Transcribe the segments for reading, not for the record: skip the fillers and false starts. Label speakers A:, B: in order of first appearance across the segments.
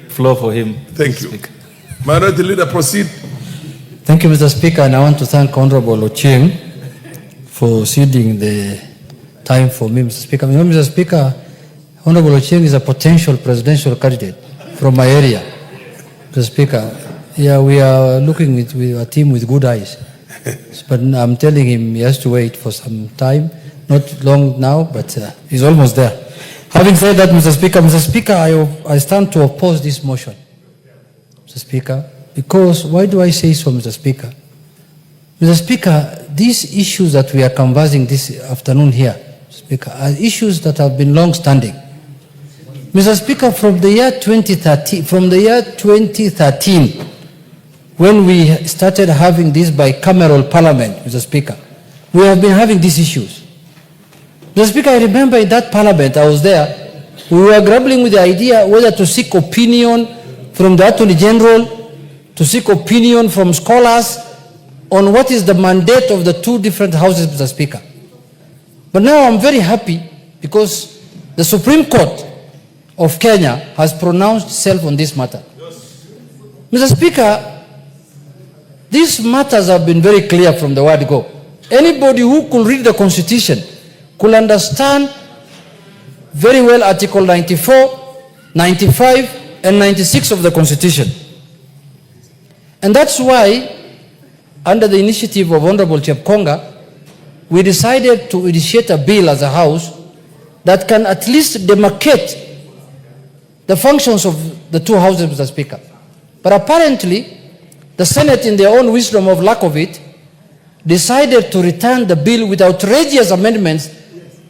A: Floor for him.
B: Thank you. Minority Leader, proceed.
C: Thank you, Mr. Speaker, and I want to thank Honorable Ochieng for ceding the time for me, Mr. Speaker. You know, Mr. Speaker, Honorable Ochieng is a potential presidential candidate from my area. Mr. Speaker, yeah, we are looking with a team with good eyes. But I'm telling him he has to wait for some time. Not long now, but he's almost there. Having said that, Mr. Speaker, I stand to oppose this motion, Mr. Speaker, because why do I say so, Mr. Speaker? Mr. Speaker, these issues that we are conversing this afternoon here, Mr. Speaker, are issues that have been long-standing. Mr. Speaker, from the year 2013, when we started having this bicameral parliament, Mr. Speaker, we have been having these issues. Mr. Speaker, I remember in that parliament, I was there, we were grappling with the idea whether to seek opinion from the Attorney General, to seek opinion from scholars on what is the mandate of the two different houses, Mr. Speaker. But now I'm very happy because the Supreme Court of Kenya has pronounced itself on this matter. Yes. Mr. Speaker, these matters have been very clear from the word go. Anybody who could read the Constitution could understand very well Article 94, 95, and 96 of the Constitution. And that's why, under the initiative of Honorable Chepkonga, we decided to initiate a bill as a House that can at least demarcate the functions of the two houses, Mr. Speaker. But apparently, the Senate, in their own wisdom of lack of it, decided to return the bill with outrageous amendments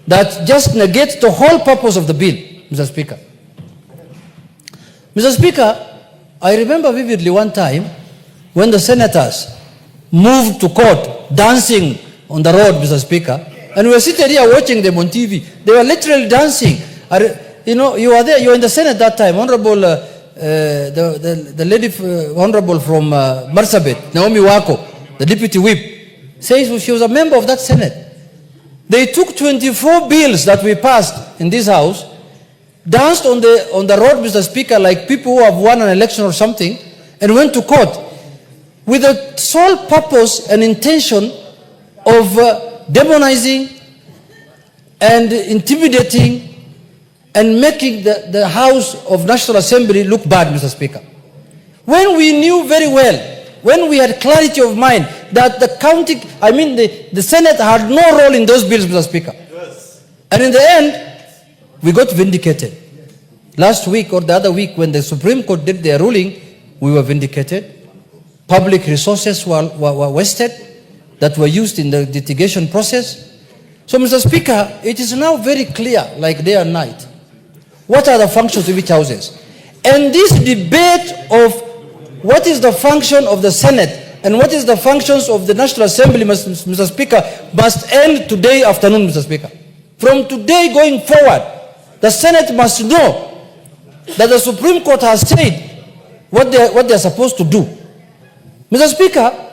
C: that just negate the whole purpose of the bill, Mr. Speaker. Mr. Speaker, I remember vividly one time when the senators moved to court dancing on the road, Mr. Speaker, and we were sitting here watching them on TV. They were literally dancing. You know, you were there, you were in the Senate that time. Honorable, the lady, Honorable from Marsabit, Naomi Wako, the deputy whip, says she was a member of that Senate. They took 24 bills that we passed in this House, danced on the road, Mr. Speaker, like people who have won an election or something, and went to court with the sole purpose and intention of demonizing and intimidating and making the House of National Assembly look bad, Mr. Speaker. When we knew very well, when we had clarity of mind that the Senate had no role in those bills, Mr. Speaker. Yes. And in the end, we got vindicated. Last week or the other week when the Supreme Court did their ruling, we were vindicated. Public resources were wasted that were used in the litigation process. So, Mr. Speaker, it is now very clear, like day and night, what are the functions of each houses. And this debate of what is the function of the Senate and what is the functions of the National Assembly, Mr. Speaker, must end today afternoon, Mr. Speaker. From today going forward, the Senate must know that the Supreme Court has said what they are supposed to do. Mr. Speaker,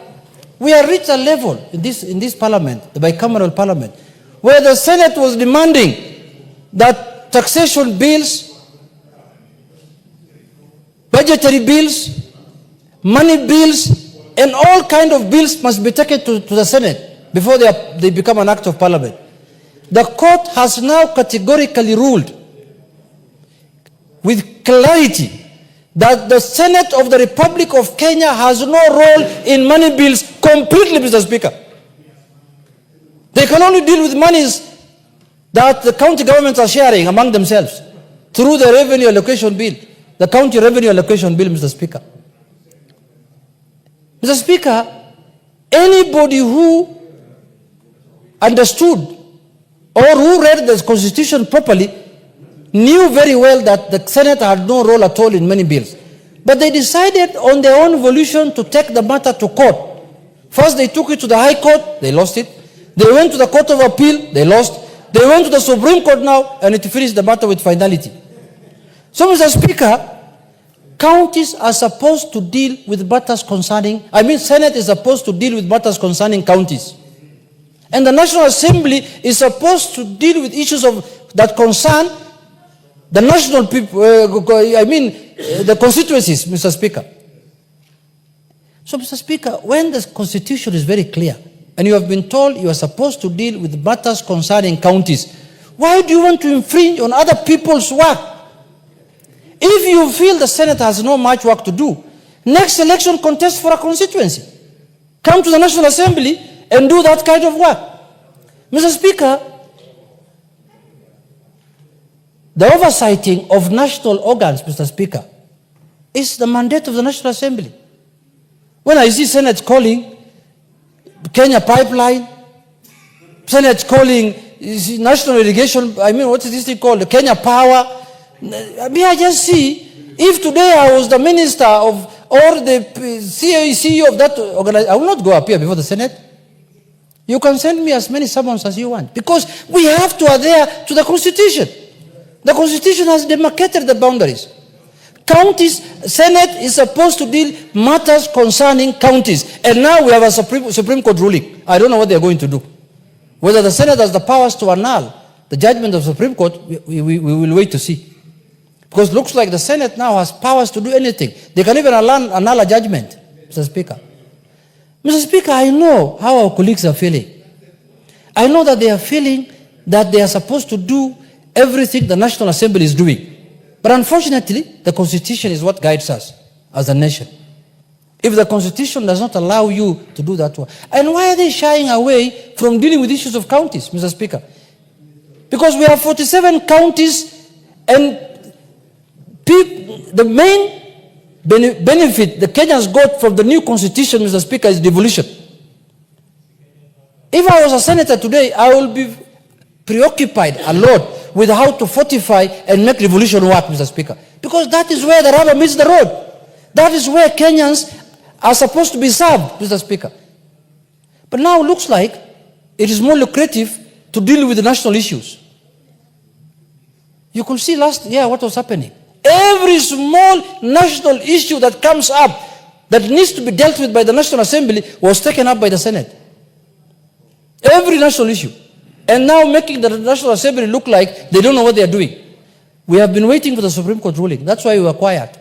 C: we have reached a level in this parliament, the bicameral parliament, where the Senate was demanding that taxation bills, budgetary bills, money bills, and all kinds of bills must be taken to the Senate before they become an act of parliament. The court has now categorically ruled with clarity that the Senate of the Republic of Kenya has no role in money bills completely, Mr. Speaker. They can only deal with monies that the county governments are sharing among themselves through the revenue allocation bill, the county revenue allocation bill, Mr. Speaker. Mr. Speaker, anybody who understood or who read the Constitution properly knew very well that the Senate had no role at all in many bills. But they decided on their own volition to take the matter to court. First, they took it to the High Court, they lost it. They went to the Court of Appeal, they lost. They went to the Supreme Court now, and it finished the matter with finality. So, Mr. Speaker, counties are supposed to deal with matters concerning, Senate is supposed to deal with matters concerning counties. And the National Assembly is supposed to deal with issues that concern the national people, the constituencies, Mr. Speaker. So, Mr. Speaker, when the Constitution is very clear, and you have been told you are supposed to deal with matters concerning counties, why do you want to infringe on other people's work? If you feel the Senate has no much work to do, next election contest for a constituency. Come to the National Assembly and do that kind of work. Mr. Speaker, the oversighting of national organs, Mr. Speaker, is the mandate of the National Assembly. When I see Senate calling Kenya Pipeline, Senate calling National Irrigation, what is this thing called? The Kenya Power. I just see, if today I was the minister of, or the CEO of that organization, I will not go up here before the Senate. You can send me as many summons as you want, because we have to adhere to the Constitution. The Constitution has demarcated the boundaries. Counties, Senate is supposed to deal matters concerning counties. And now we have a Supreme Court ruling. I don't know what they're going to do. Whether the Senate has the powers to annul the judgment of the Supreme Court, we will wait to see. Because it looks like the Senate now has powers to do anything. They can even annul a judgment, Mr. Speaker. Mr. Speaker, I know how our colleagues are feeling. I know that they are feeling that they are supposed to do everything the National Assembly is doing. But unfortunately, the Constitution is what guides us as a nation. If the Constitution does not allow you to do that work. And why are they shying away from dealing with issues of counties, Mr. Speaker? Because we have 47 counties, and the main benefit the Kenyans got from the new Constitution, Mr. Speaker, is devolution. If I was a senator today, I will be preoccupied a lot with how to fortify and make revolution work, Mr. Speaker. Because that is where the rubber meets the road. That is where Kenyans are supposed to be served, Mr. Speaker. But now it looks like it is more lucrative to deal with the national issues. You could see last year what was happening. Every small national issue that comes up that needs to be dealt with by the National Assembly was taken up by the Senate. Every national issue. And now making the National Assembly look like they don't know what they are doing. We have been waiting for the Supreme Court ruling. That's why we were quiet.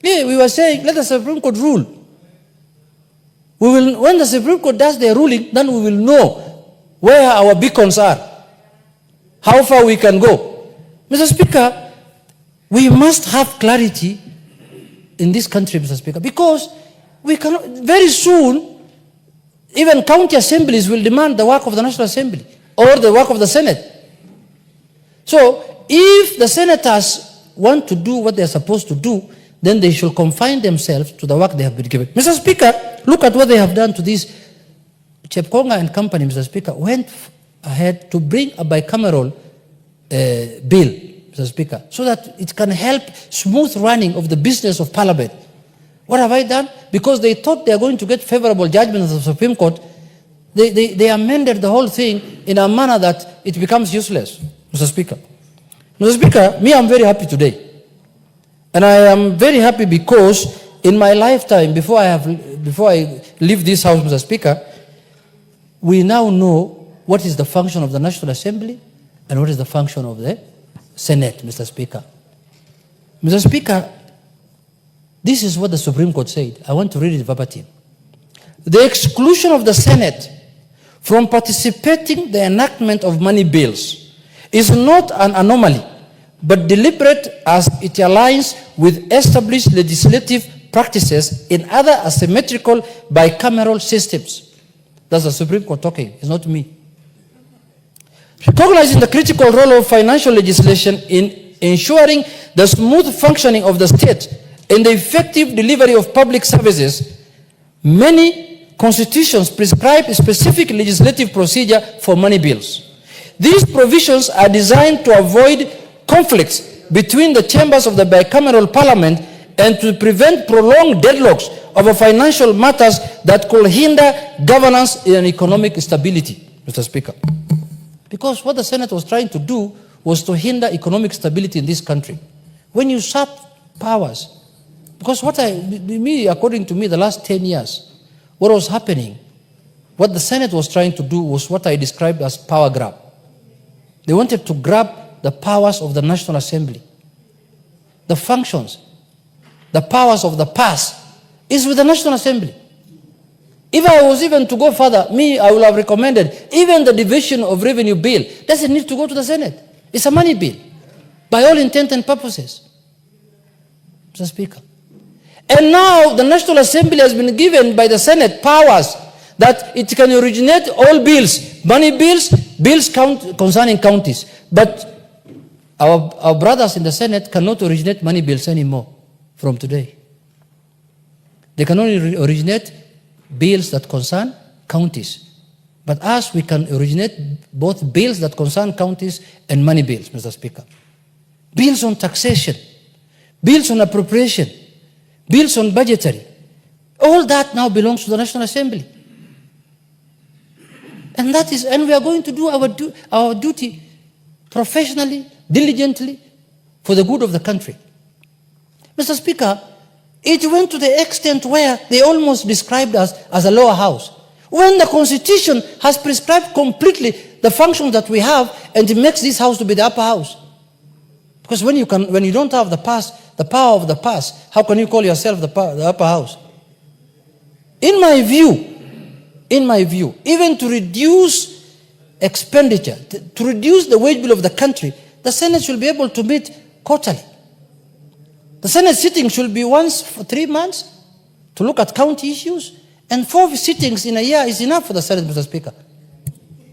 C: Yeah, we were saying, let the Supreme Court rule. When the Supreme Court does their ruling, then we will know where our beacons are, how far we can go. Mr. Speaker, we must have clarity in this country, Mr. Speaker, because we cannot, very soon, even county assemblies will demand the work of the National Assembly or the work of the Senate. So, if the senators want to do what they are supposed to do, then they should confine themselves to the work they have been given. Mr. Speaker, look at what they have done to this. Chepkonga and company, Mr. Speaker, went ahead to bring a bicameral bill, Mr. Speaker, so that it can help smooth running of the business of Parliament. What have I done? Because they thought they are going to get favorable judgments of the Supreme Court, they amended the whole thing in a manner that it becomes useless, Mr. Speaker. Mr. Speaker, me, I'm very happy today. And I am very happy because in my lifetime, before I leave this house, Mr. Speaker, we now know what is the function of the National Assembly and what is the function of the Senate, Mr. Speaker. Mr. Speaker, this is what the Supreme Court said. I want to read it verbatim. The exclusion of the Senate from participating in the enactment of money bills is not an anomaly, but deliberate as it aligns with established legislative practices in other asymmetrical bicameral systems. That's the Supreme Court talking, it's not me. Recognizing the critical role of financial legislation in ensuring the smooth functioning of the state and the effective delivery of public services, many constitutions prescribe a specific legislative procedure for money bills. These provisions are designed to avoid conflicts between the chambers of the bicameral parliament and to prevent prolonged deadlocks over financial matters that could hinder governance and economic stability, Mr. Speaker. Because what the Senate was trying to do was to hinder economic stability in this country. When you usurp powers, because according to me, the last 10 years, what was happening, what the Senate was trying to do was what I described as power grab. They wanted to grab the powers of the National Assembly, the functions. the powers of the past is with the National Assembly. If I was even to go further, I would have recommended even the division of revenue bill doesn't need to go to the Senate. It's a money bill, by all intent and purposes, Mr. Speaker. And now the National Assembly has been given by the Senate powers that it can originate all bills, money bills, bills concerning counties. But our brothers in the Senate cannot originate money bills anymore from today. They can only originate bills that concern counties. But us, we can originate both bills that concern counties and money bills, Mr. Speaker. Bills on taxation, bills on appropriation, bills on budgetary. All that now belongs to the National Assembly. And we are going to do our duty professionally, diligently, for the good of the country. Mr. Speaker, it went to the extent where they almost described us as a lower house, when the Constitution has prescribed completely the functions that we have, and it makes this house to be the upper house. Because when you don't have the power of the past, how can you call yourself the upper house? In my view, even to reduce expenditure, to reduce the wage bill of the country, the Senate should be able to meet quarterly. The Senate sitting should be once for 3 months to look at county issues, and 4 sittings in a year is enough for the Senate, Mr. Speaker.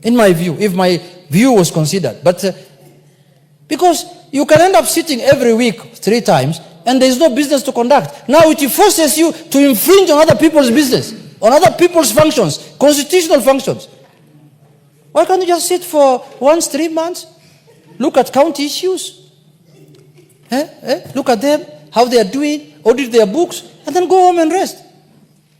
C: In my view, if my view was considered. But because you can end up sitting every week 3 times, and there is no business to conduct. Now it forces you to infringe on other people's business, on other people's functions, constitutional functions. Why can't you just sit for once 3 months, look at county issues, look at them, how they are doing, audit their books, and then go home and rest?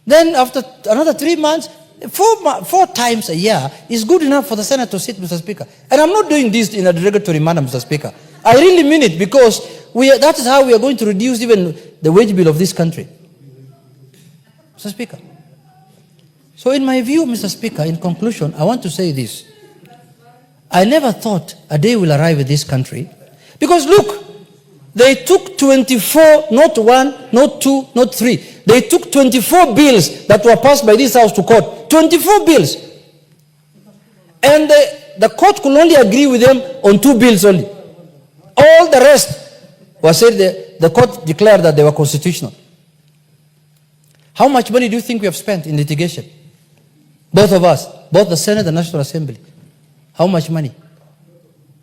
C: Then after another 3 months, 4 times a year is good enough for the Senate to sit, Mr. Speaker. And I'm not doing this in a derogatory manner, Mr. Speaker. I really mean it, because that is how we are going to reduce even the wage bill of this country, Mr. Speaker. So in my view, Mr. Speaker, in conclusion, I want to say this. I never thought a day will arrive in this country, because look, they took 24, not 1, not 2, not 3. They took 24 bills that were passed by this House to court. 24 bills. And the court could only agree with them on 2 bills only. All the rest was said, the court declared that they were constitutional. How much money do you think we have spent in litigation? Both of us, both the Senate and the National Assembly. How much money?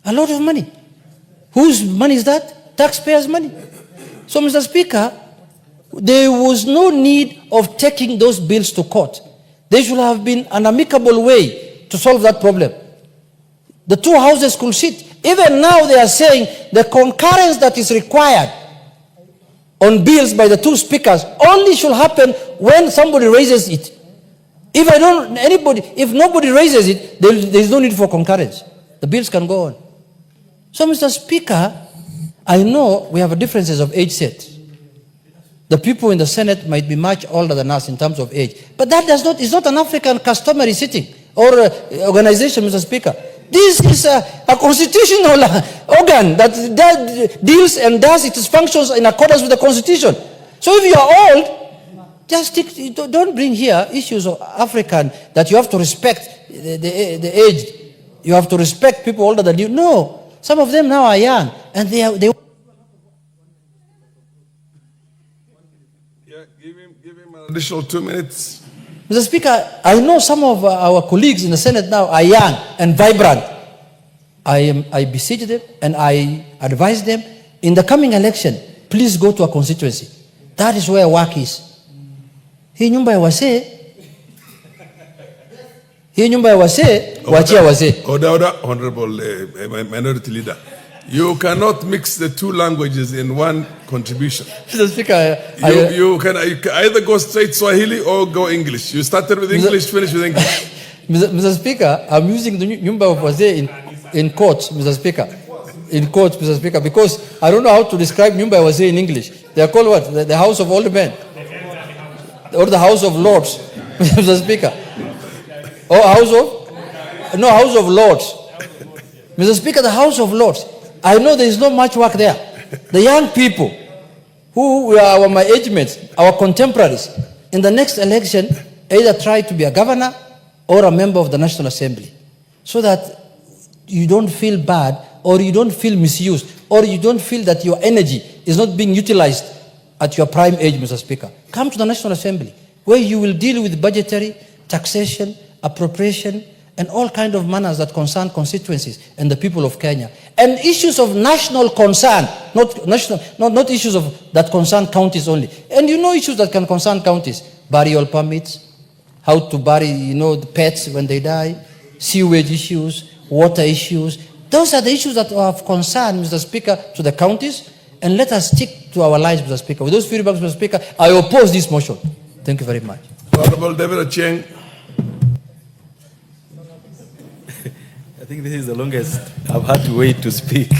C: A lot of money. Whose money is that? Taxpayers' money. So, Mr. Speaker, there was no need of taking those bills to court. There should have been an amicable way to solve that problem. The 2 houses could sit. Even now they are saying the concurrence that is required on bills by the 2 speakers only should happen when somebody raises it. If nobody raises it, there is no need for concurrence. The bills can go on. So, Mr. Speaker, I know we have differences of age set. The people in the Senate might be much older than us in terms of age. But that is not an African customary sitting or organization, Mr. Speaker. This is a constitutional organ that deals and does its functions in accordance with the Constitution. So if you are old, don't bring here issues of African that you have to respect the aged. You have to respect people older than you. No. Some of them now are young, and they
B: Yeah, give him an additional 2 minutes.
C: Mr. Speaker, I know some of our colleagues in the Senate now are young and vibrant. I beseech them and I advise them, in the coming election, please go to a constituency. That is where work is. Hii nyumba ya wasee, wachia wasee.
B: Order, Honorable Minority Leader. You cannot mix the 2 languages in one contribution.
C: Mr. Speaker,
B: you can either go straight Swahili or go English. You started with English, finish with English.
C: Mr. Speaker, I'm using the nyumba of wazee in quotes, Mr. Speaker. In quotes, Mr. Speaker, because I don't know how to describe nyumba ya wazee in English. They are called what? The House of Old Men. Or the House of Lords, Mr. Speaker. Or House of Lords. Mr. Speaker, the House of Lords. I know there is not much work there. The young people, who were my age mates, our contemporaries, in the next election, either try to be a governor or a member of the National Assembly, so that you don't feel bad, or you don't feel misused, or you don't feel that your energy is not being utilized at your prime age, Mr. Speaker. Come to the National Assembly, where you will deal with budgetary, taxation, appropriation, and all kinds of matters that concern constituencies and the people of Kenya. And issues of national concern, not issues that concern counties only. And you know issues that can concern counties: burial permits, how to bury, the pets when they die, sewage issues, water issues. Those are the issues that are of concern, Mr. Speaker, to the counties. And let us stick to our lives, Mr. Speaker. With those few remarks, Mr. Speaker, I oppose this motion. Thank you very much.
B: Honorable David Cheng.
A: I think this is the longest I've had to wait to speak.